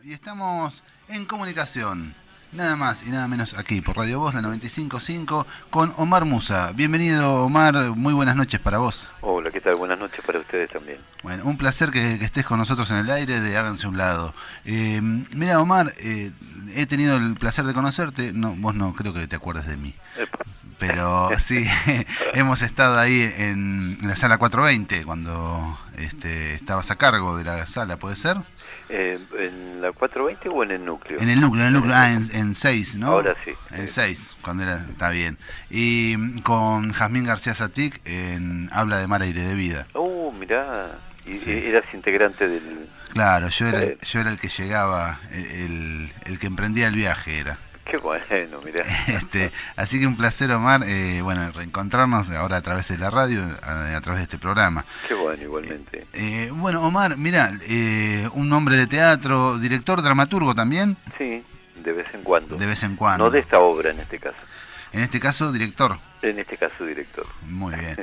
Y estamos en comunicación, nada más y nada menos aquí por Radio Voz, la 95.5, con Omar Musa. Bienvenido, Omar, muy buenas noches para vos. Hola, ¿qué tal? Buenas noches para ustedes también. Bueno, un placer que estés con nosotros en el aire de Háganse un Lado. Mira, Omar, he tenido el placer de conocerte, no, vos no creo que te acuerdes de mí. Epa. Pero sí, hemos estado ahí en la sala 420 cuando estabas a cargo de la sala, ¿puede ser? ¿En la 420 o en el núcleo? En el núcleo, en 6, ¿no? Ahora sí. En 6, cuando era, está bien. Y con Jazmín García Satic en Habla de Mar, Aire de Vida. Mirá, y Sí. eras integrante del... Claro, yo era el que llegaba, el que emprendía el viaje era. Qué bueno, mirá. Así que un placer, Omar, bueno, reencontrarnos ahora a través de la radio, a través de este programa. Qué bueno, igualmente. Bueno, Omar, mira, un hombre de teatro, director, dramaturgo también. Sí, de vez en cuando. De vez en cuando. No de esta obra en este caso. En este caso, director. En este caso, director. Muy bien.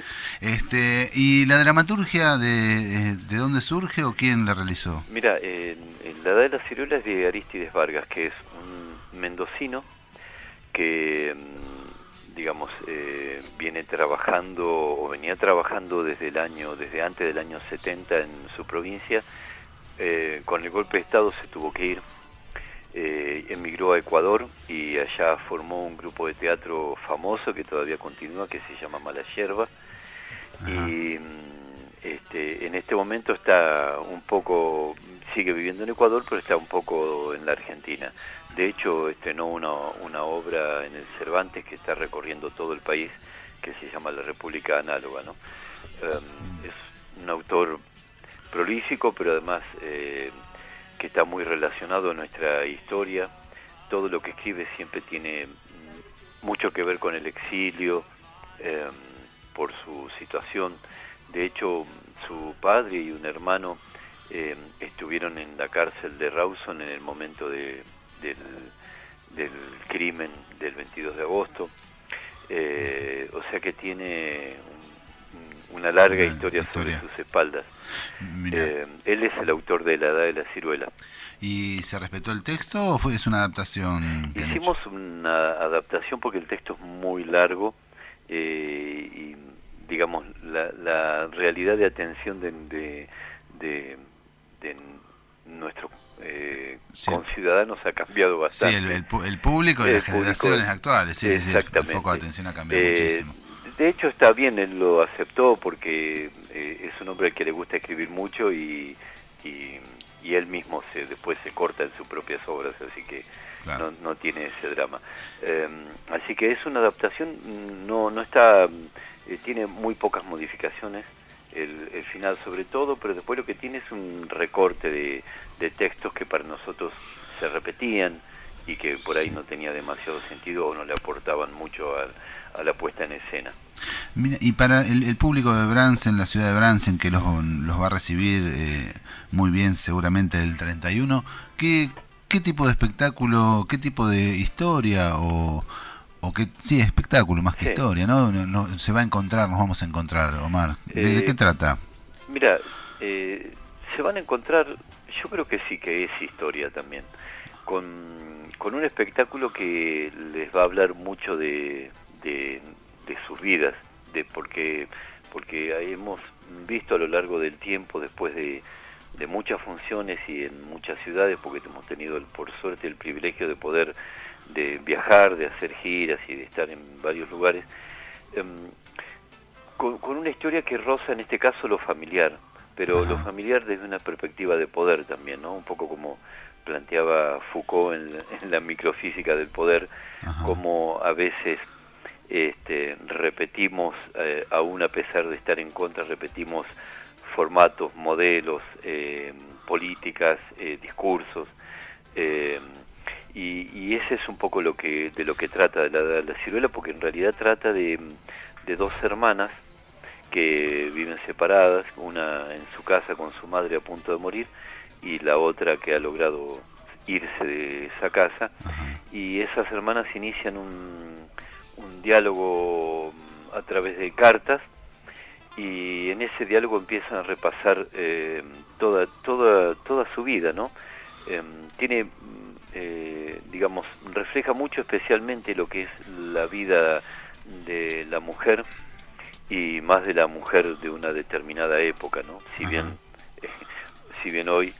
¿Y la dramaturgia de dónde surge o quién la realizó? Mira, La Edad de las Ciruelas es de Arístides Vargas, que es un mendocino que, digamos, viene trabajando o venía trabajando desde antes del año 70 en su provincia. Con el golpe de Estado se tuvo que ir. Emigró a Ecuador y allá formó un grupo de teatro famoso que todavía continúa, que se llama Mala Yerba. Y en este momento está un poco, sigue viviendo en Ecuador, pero está un poco en la Argentina. De hecho, estrenó una obra en el Cervantes que está recorriendo todo el país, que se llama La República Análoga, ¿no? Es un autor prolífico, pero además que está muy relacionado a nuestra historia. Todo lo que escribe siempre tiene mucho que ver con el exilio, por su situación. De hecho, su padre y un hermano estuvieron en la cárcel de Rawson en el momento del crimen del 22 de agosto. O sea que tiene una larga historia sobre sus espaldas. Él es el autor de La Edad de la Ciruela. ¿Y se respetó el texto o es una adaptación? Hicimos una adaptación porque el texto es muy largo y digamos la realidad de atención de nuestros conciudadanos ha cambiado bastante. Sí, el público y las generaciones actuales, sí, exactamente. El foco de atención ha cambiado muchísimo. De hecho está bien, él lo aceptó porque es un hombre que le gusta escribir mucho y él mismo después se corta en sus propias obras, así que claro, no tiene ese drama. Así que es una adaptación, no está, tiene muy pocas modificaciones, el final sobre todo, pero después lo que tiene es un recorte de textos que para nosotros se repetían y que por ahí no tenía demasiado sentido o no le aportaban mucho a la puesta en escena. Mira, y para el público de Bransen, la ciudad de Bransen, que los va a recibir muy bien seguramente el 31, ¿qué tipo de espectáculo, qué tipo de historia o qué, sí, espectáculo más que historia, ¿no? Se va a encontrar, nos vamos a encontrar, Omar. ¿De qué trata? Mira, se van a encontrar, yo creo que sí, que es historia también, con un espectáculo que les va a hablar mucho de sus vidas, porque hemos visto a lo largo del tiempo, después de muchas funciones y en muchas ciudades, porque hemos tenido por suerte el privilegio de poder de viajar, de hacer giras y de estar en varios lugares, con una historia que roza en este caso lo familiar, pero lo familiar desde una perspectiva de poder también, ¿no? Un poco como planteaba Foucault en la microfísica del poder, como a veces repetimos, aún a pesar de estar en contra, repetimos formatos, modelos, políticas, discursos, y ese es un poco de lo que trata de la Ciruela, porque en realidad trata de dos hermanas que viven separadas, una en su casa con su madre a punto de morir, y la otra que ha logrado irse de esa casa, y esas hermanas inician un diálogo a través de cartas, y en ese diálogo empiezan a repasar toda su vida, ¿no? tiene, digamos, refleja mucho especialmente lo que es la vida de la mujer y más de la mujer de una determinada época, ¿no? Si bien hoy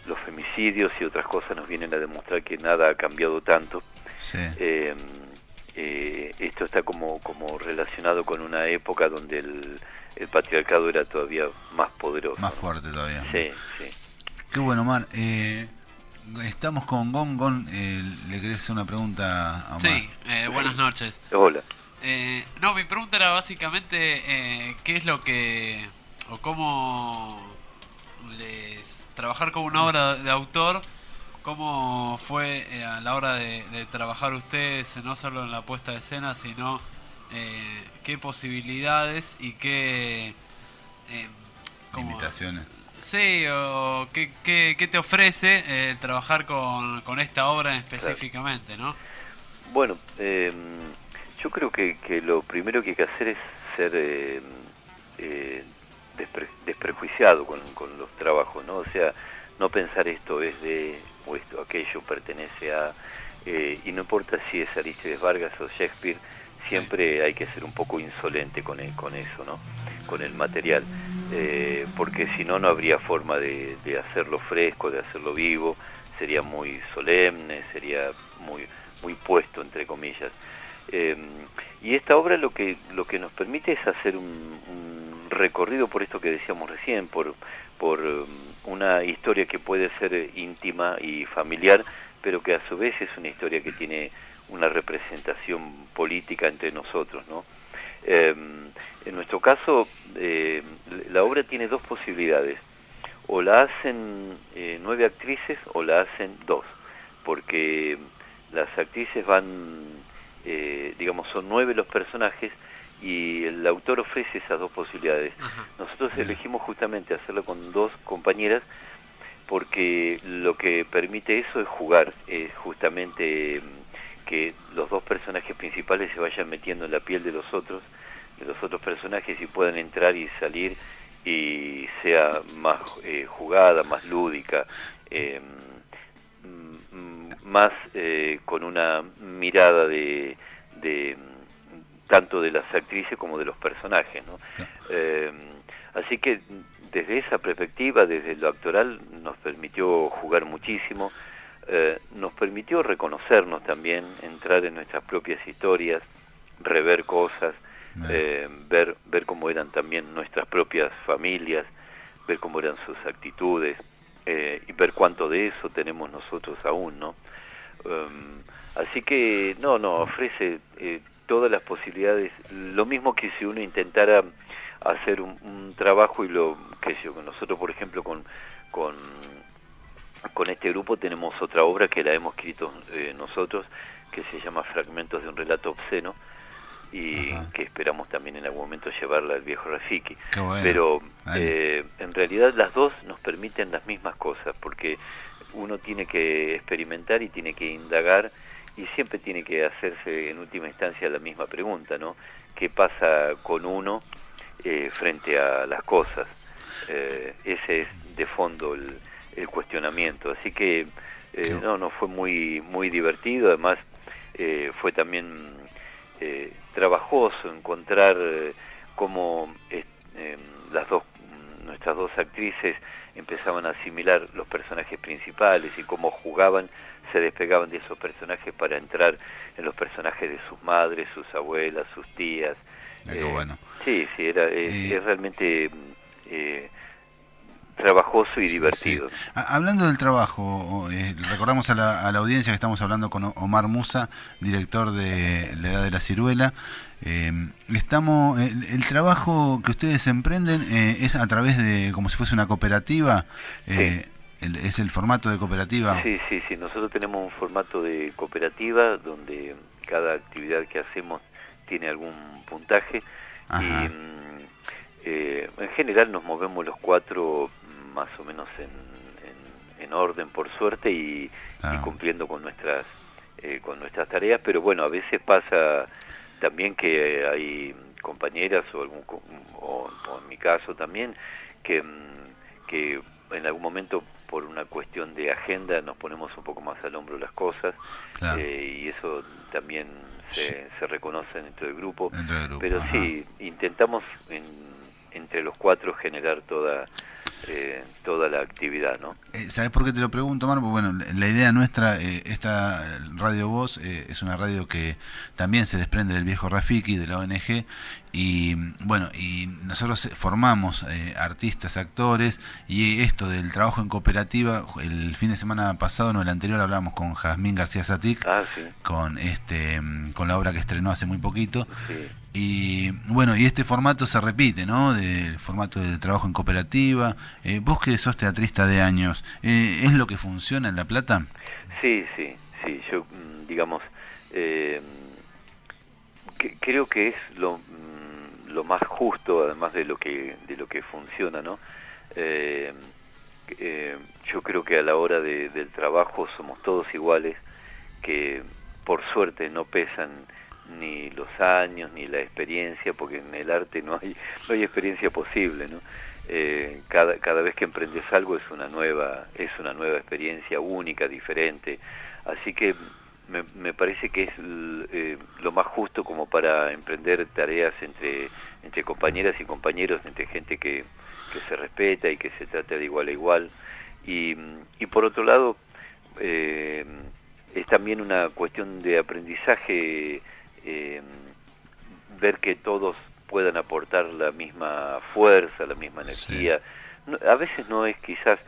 los femicidios y otras cosas nos vienen a demostrar que nada ha cambiado tanto, Sí. Esto está como relacionado con una época donde el patriarcado era todavía más poderoso, Más ¿no? fuerte todavía. Sí, sí. Qué bueno, Omar. Estamos con Gon. ¿Le querés hacer una pregunta a Omar? Sí, buenas noches. Hola. No, mi pregunta era básicamente qué es lo que, o cómo trabajar con una obra de autor, cómo fue a la hora de trabajar ustedes, no solo en la puesta de escena, sino qué posibilidades y qué... como- Limitaciones. Sí, o qué te ofrece trabajar con esta obra específicamente, ¿no? Bueno, yo creo que lo primero que hay que hacer es ser desprejuiciado con los trabajos, ¿no? O sea, no pensar esto es de, o esto, aquello pertenece a... y no importa si es Arístides Vargas o Shakespeare, siempre hay que ser un poco insolente con eso, ¿no? Con el material. Porque si no, no habría forma de hacerlo fresco, de hacerlo vivo, sería muy solemne, sería muy puesto, entre comillas. Y esta obra lo que nos permite es hacer un recorrido por esto que decíamos recién, por una historia que puede ser íntima y familiar, pero que a su vez es una historia que tiene una representación política entre nosotros, ¿no? En nuestro caso, la obra tiene dos posibilidades: o la hacen 9 actrices o la hacen 2, porque las actrices van, digamos, son 9 los personajes y el autor ofrece esas dos posibilidades. Ajá. Nosotros elegimos justamente hacerlo con 2 compañeras porque lo que permite eso es jugar, es justamente que los 2 personajes principales se vayan metiendo en la piel de los otros personajes y puedan entrar y salir y sea más jugada, más lúdica, más con una mirada de tanto de las actrices como de los personajes, ¿no? Así que desde esa perspectiva, desde lo actoral, nos permitió jugar muchísimo, nos permitió reconocernos también, entrar en nuestras propias historias, rever cosas, ver cómo eran también nuestras propias familias, ver cómo eran sus actitudes, y ver cuánto de eso tenemos nosotros aún, ¿no? Así que no, ofrece todas las posibilidades, lo mismo que si uno intentara hacer un trabajo y nosotros por ejemplo con este grupo tenemos otra obra que la hemos escrito nosotros, que se llama Fragmentos de un relato obsceno, y que esperamos también en algún momento llevarla al viejo Rafiki. Bueno. Pero en realidad las dos nos permiten las mismas cosas, porque uno tiene que experimentar y tiene que indagar y siempre tiene que hacerse en última instancia la misma pregunta, ¿no? ¿Qué pasa con uno frente a las cosas? Ese es de fondo el cuestionamiento. Así que no fue muy divertido, además fue también trabajoso encontrar cómo nuestras dos actrices empezaban a asimilar los personajes principales y cómo jugaban, se despegaban de esos personajes para entrar en los personajes de sus madres, sus abuelas, sus tías. Qué bueno. Sí, es realmente trabajoso y divertido. Sí. Hablando del trabajo, recordamos a la audiencia que estamos hablando con Omar Musa, director de La Edad de la Ciruela. El trabajo que ustedes emprenden es a través de, como si fuese una cooperativa. Sí. ¿Es el formato de cooperativa? Sí, nosotros tenemos un formato de cooperativa donde cada actividad que hacemos tiene algún puntaje. Ajá. Y en general nos movemos los 4 más o menos en orden, por suerte, y cumpliendo con nuestras tareas, pero bueno, a veces pasa también que hay compañeras o en mi caso también que en algún momento por una cuestión de agenda nos ponemos un poco más al hombro las cosas, claro. Y eso también se reconoce dentro del grupo, pero ajá. sí, intentamos entre los cuatro generar toda la actividad, ¿no? ¿Sabes por qué te lo pregunto, Mar? Porque, bueno, la idea nuestra, esta Radio Voz, es una radio que también se desprende del viejo Rafiki, de la ONG, y bueno, y nosotros formamos artistas, actores, y esto del trabajo en cooperativa, el fin de semana pasado, no, el anterior, hablamos con Jazmín García Satic, Sí. con la obra que estrenó hace muy poquito. Sí. Y bueno, y este formato se repite, ¿no? Del formato del trabajo en cooperativa. Vos que sos teatrista de años, ¿es lo que funciona en La Plata? Sí. Yo, digamos, creo que es lo más justo, además de lo que funciona, ¿no? Yo creo que a la hora del trabajo somos todos iguales, que por suerte no pesan ni los años ni la experiencia, porque en el arte no hay experiencia posible, ¿no? Cada vez que emprendes algo es una nueva experiencia única, diferente, así que me parece que es lo más justo como para emprender tareas entre compañeras y compañeros, entre gente que se respeta y que se trata de igual a igual, y por otro lado es también una cuestión de aprendizaje, ver que todos puedan aportar la misma fuerza, la misma energía. Sí. A veces no es quizás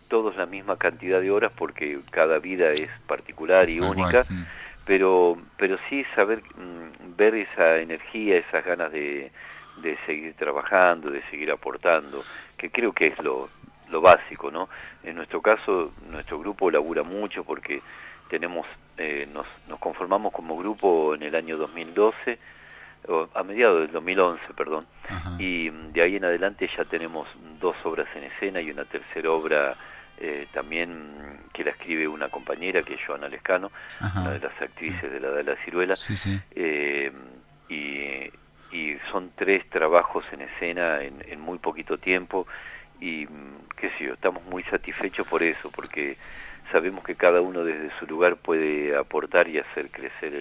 todos la misma cantidad de horas porque cada vida es particular y única, pero sí saber ver esa energía, esas ganas de seguir trabajando, de seguir aportando, que creo que es lo básico, ¿no? En nuestro caso, nuestro grupo labura mucho porque tenemos nos conformamos como grupo en el año 2012, a mediados del 2011, perdón. Ajá. Y de ahí en adelante ya tenemos 2 obras en escena y una tercera obra también que la escribe una compañera, que es Joana Lescano, ajá, una de las actrices de la Ciruela. Sí, sí. Y son 3 trabajos en escena en muy poquito tiempo, y qué sé yo, estamos muy satisfechos por eso, porque sabemos que cada uno desde su lugar puede aportar y hacer crecer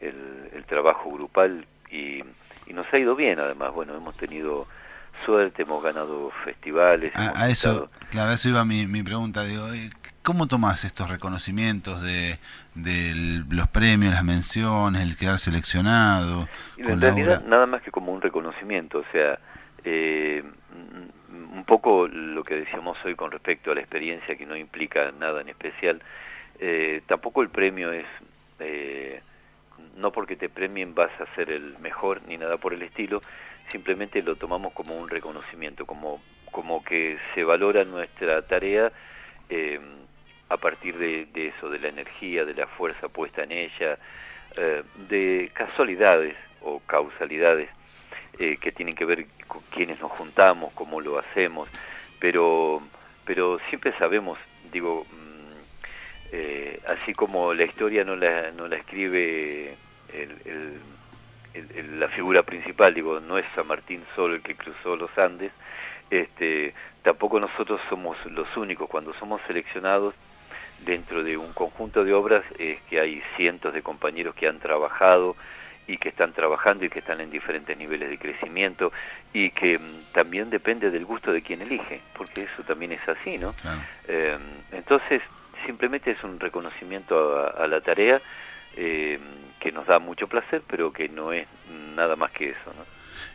el trabajo grupal, y nos ha ido bien. Además, bueno, hemos tenido suerte, hemos ganado festivales. A eso, claro, eso iba mi pregunta. Digo, ¿cómo tomás estos reconocimientos de los premios, las menciones, el quedar seleccionado? En realidad, nada más que como un reconocimiento, o sea, un poco lo que decíamos hoy con respecto a la experiencia, que no implica nada en especial. Tampoco el premio es, no porque te premien vas a ser el mejor ni nada por el estilo, simplemente lo tomamos como un reconocimiento, como que se valora nuestra tarea a partir de eso, de la energía, de la fuerza puesta en ella, de casualidades o causalidades que tienen que ver con quiénes nos juntamos, cómo lo hacemos, pero siempre sabemos, digo, así como la historia no la escribe la figura principal, digo, no es San Martín solo el que cruzó los Andes, tampoco nosotros somos los únicos. Cuando somos seleccionados dentro de un conjunto de obras, es que hay cientos de compañeros que han trabajado y que están trabajando y que están en diferentes niveles de crecimiento, y que también depende del gusto de quien elige, porque eso también es así, ¿no? Claro. Entonces, simplemente es un reconocimiento a la tarea, que nos da mucho placer, pero que no es nada más que eso, ¿no?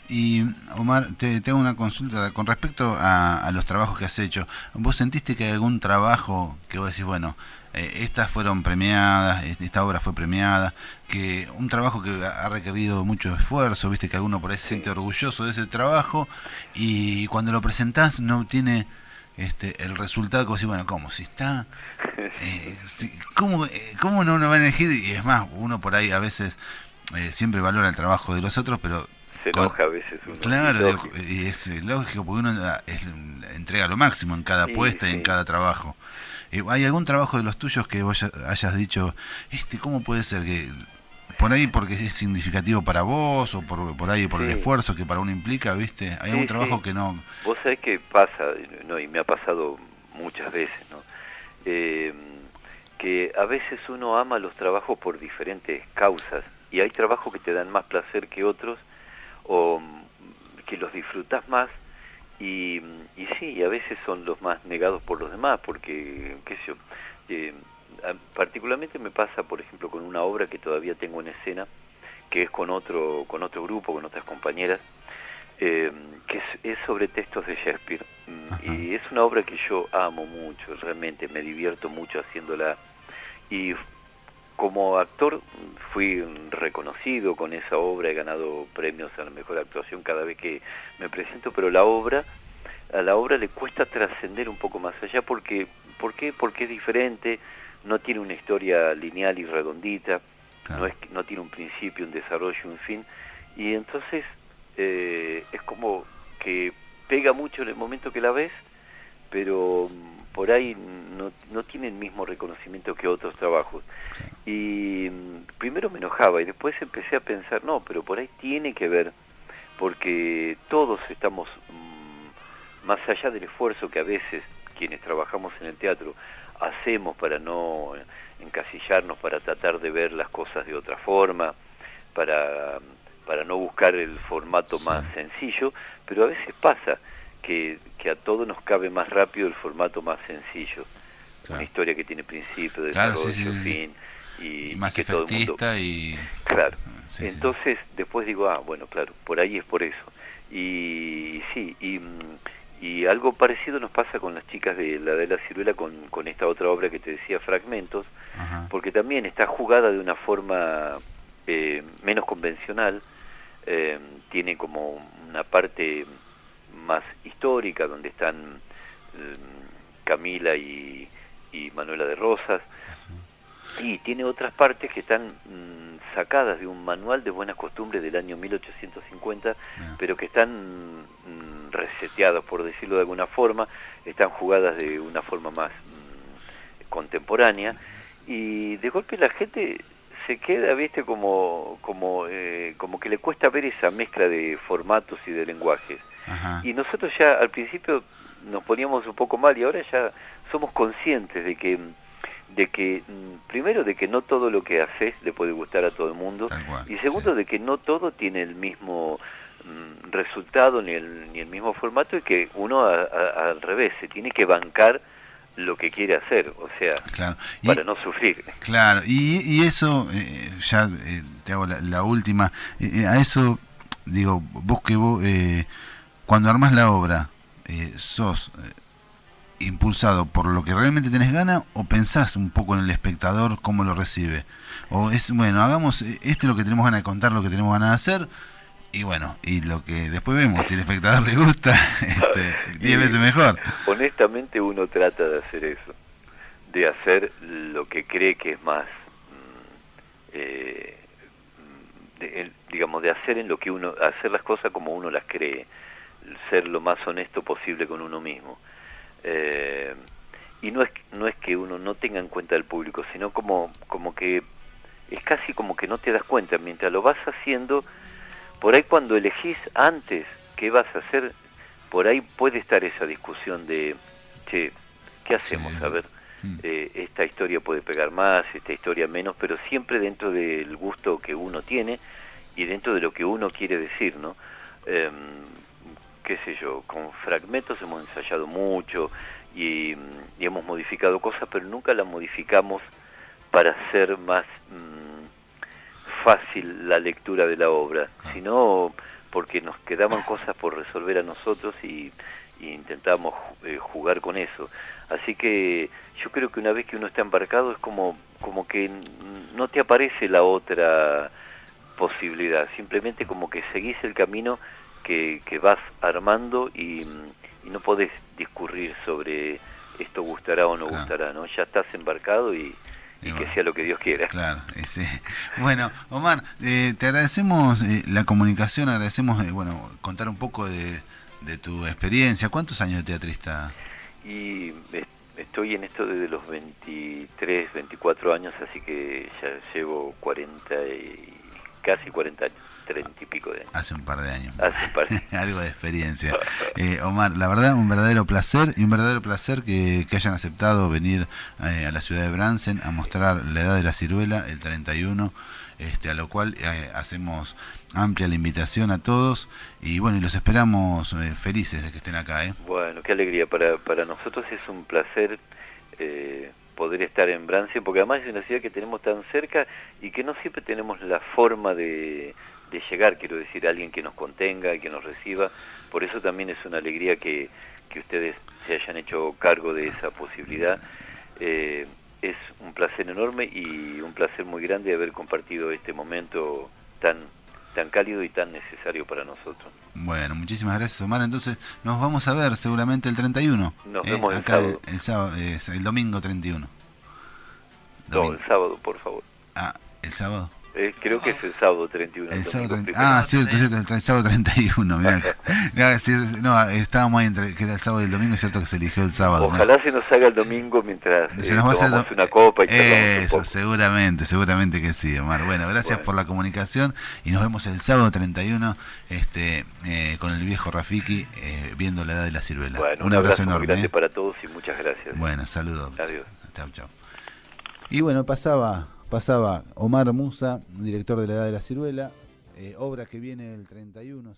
Y Omar, te hago una consulta con respecto a los trabajos que has hecho. ¿Vos sentiste que hay algún trabajo que vos decís, bueno, estas fueron premiadas, esta obra fue premiada, que un trabajo que ha requerido mucho esfuerzo, viste que alguno por ahí se siente orgulloso de ese trabajo, y cuando lo presentás no obtiene el resultado que vos decís, bueno, ¿cómo? Si está... ¿cómo no uno va a elegir? Y es más, uno por ahí a veces siempre valora el trabajo de los otros, pero... Se enoja a veces uno. Claro, y es lógico, porque uno entrega lo máximo en cada puesta y en cada trabajo. ¿Hay algún trabajo de los tuyos que vos hayas dicho, cómo puede ser que por ahí porque es significativo para vos, o por ahí por el esfuerzo que para uno implica, viste? ¿Hay algún trabajo que no...? Vos sabés que pasa, no, y me ha pasado muchas veces, ¿no? Que a veces uno ama los trabajos por diferentes causas, y hay trabajos que te dan más placer que otros, o que los disfrutas más, y sí, a veces son los más negados por los demás, porque, qué sé yo, particularmente me pasa, por ejemplo, con una obra que todavía tengo en escena, que es con otro grupo, con otras compañeras, que es sobre textos de Shakespeare. Y es una obra que yo amo mucho, realmente me divierto mucho haciéndola, y como actor fui reconocido con esa obra, he ganado premios a la mejor actuación cada vez que me presento, pero a la obra le cuesta trascender un poco más allá, ¿por qué? Porque es diferente, no tiene una historia lineal y redondita, claro. No tiene un principio, un desarrollo, un fin, y entonces es como que pega mucho en el momento que la ves, pero por ahí no tiene el mismo reconocimiento que otros trabajos. Y primero me enojaba, y después empecé a pensar, no, pero por ahí tiene que ver, porque todos estamos, más allá del esfuerzo que a veces quienes trabajamos en el teatro hacemos para no encasillarnos, para tratar de ver las cosas de otra forma, para no buscar el formato más sencillo, pero a veces pasa que a todos nos cabe más rápido el formato más sencillo. Claro. Una historia que tiene principio, desarrollo, fin, y más que todo el mundo... y... Claro. Entonces, después digo, bueno, claro, por ahí es por eso. Y sí, y algo parecido nos pasa con las chicas de la Ciruela con esta otra obra que te decía, Fragmentos, porque también está jugada de una forma menos convencional, tiene como una parte más histórica, donde están Camila y Manuela de Rosas, y tiene otras partes que están sacadas de un manual de buenas costumbres del año 1850, pero que están reseteadas, por decirlo de alguna forma, están jugadas de una forma más contemporánea, y de golpe la gente se queda, viste, como que le cuesta ver esa mezcla de formatos y de lenguajes. Y nosotros ya al principio nos poníamos un poco mal, y ahora ya somos conscientes de que primero, de que no todo lo que haces le puede gustar a todo el mundo, y segundo, de que no todo tiene el mismo resultado ni el mismo formato, y que uno al revés se tiene que bancar lo que quiere hacer, o sea, claro. Para no sufrir. Claro, y eso, ya te hago la última, a eso digo, vos cuando armás la obra, sos impulsado por lo que realmente tenés ganas, o pensás un poco en el espectador, cómo lo recibe, o es, bueno, hagamos lo que tenemos ganas de contar, lo que tenemos ganas de hacer, y bueno, y lo que después vemos, si al espectador le gusta, 10 veces mejor. Honestamente uno trata de hacer eso, de hacer lo que cree que es más, digamos, de hacer en lo que hacer las cosas como uno las cree, ser lo más honesto posible con uno mismo. Y no es que uno no tenga en cuenta al público, sino como que es casi como que no te das cuenta mientras lo vas haciendo. Por ahí cuando elegís antes qué vas a hacer, por ahí puede estar esa discusión de, che, ¿qué hacemos? A ver, esta historia puede pegar más, esta historia menos, pero siempre dentro del gusto que uno tiene y dentro de lo que uno quiere decir, ¿no? Qué sé yo, con Fragmentos hemos ensayado mucho y hemos modificado cosas, pero nunca las modificamos para hacer más fácil la lectura de la obra, sino porque nos quedaban cosas por resolver a nosotros y intentábamos jugar con eso. Así que yo creo que una vez que uno está embarcado es como que no te aparece la otra posibilidad, simplemente como que seguís el camino que vas armando y no podés discurrir sobre esto gustará o no gustará, ¿no? Ya estás embarcado y bueno, que sea lo que Dios quiera. Claro, bueno, Omar, te agradecemos la comunicación, agradecemos contar un poco de tu experiencia. ¿Cuántos años de teatrista? Y estoy en esto desde los 23, 24 años, así que ya llevo 40 y casi 40 años. 30 y pico de años. Hace un par de años. Hace un par de Algo de experiencia. Omar, la verdad, un verdadero placer, y un verdadero placer que hayan aceptado venir a la ciudad de Bransen a mostrar la edad de la ciruela, el 31, a lo cual hacemos amplia la invitación a todos, y bueno, y los esperamos felices de que estén acá. Bueno, qué alegría. Para nosotros es un placer poder estar en Bransen, porque además es una ciudad que tenemos tan cerca y que no siempre tenemos la forma de llegar, quiero decir, alguien que nos contenga y que nos reciba. Por eso también es una alegría que ustedes se hayan hecho cargo de esa posibilidad. Es un placer enorme y un placer muy grande haber compartido este momento tan cálido y tan necesario para nosotros. Bueno, muchísimas gracias, Omar. Entonces nos vamos a ver seguramente el 31. Nos vemos acá el sábado. El domingo 31. No, el sábado, por favor. Ah, ¿el sábado? Creo que es el sábado 31. El sábado 30, cierto, el sábado 31. Mirá, estábamos ahí entre que era el sábado y el domingo, es cierto que se eligió el sábado. Ojalá se nos haga el domingo mientras tomamos una copa y charlamos un poco. Seguramente que sí, Omar. Bueno, gracias por la comunicación y nos vemos el sábado 31 con el viejo Rafiki viendo la edad de la ciruela. Bueno, un abrazo enorme. Muy grande para todos y muchas gracias. Bueno, saludos. Adiós. Chau. Y bueno, pasaba Omar Musa, director de la edad de la ciruela, obra que viene el 31.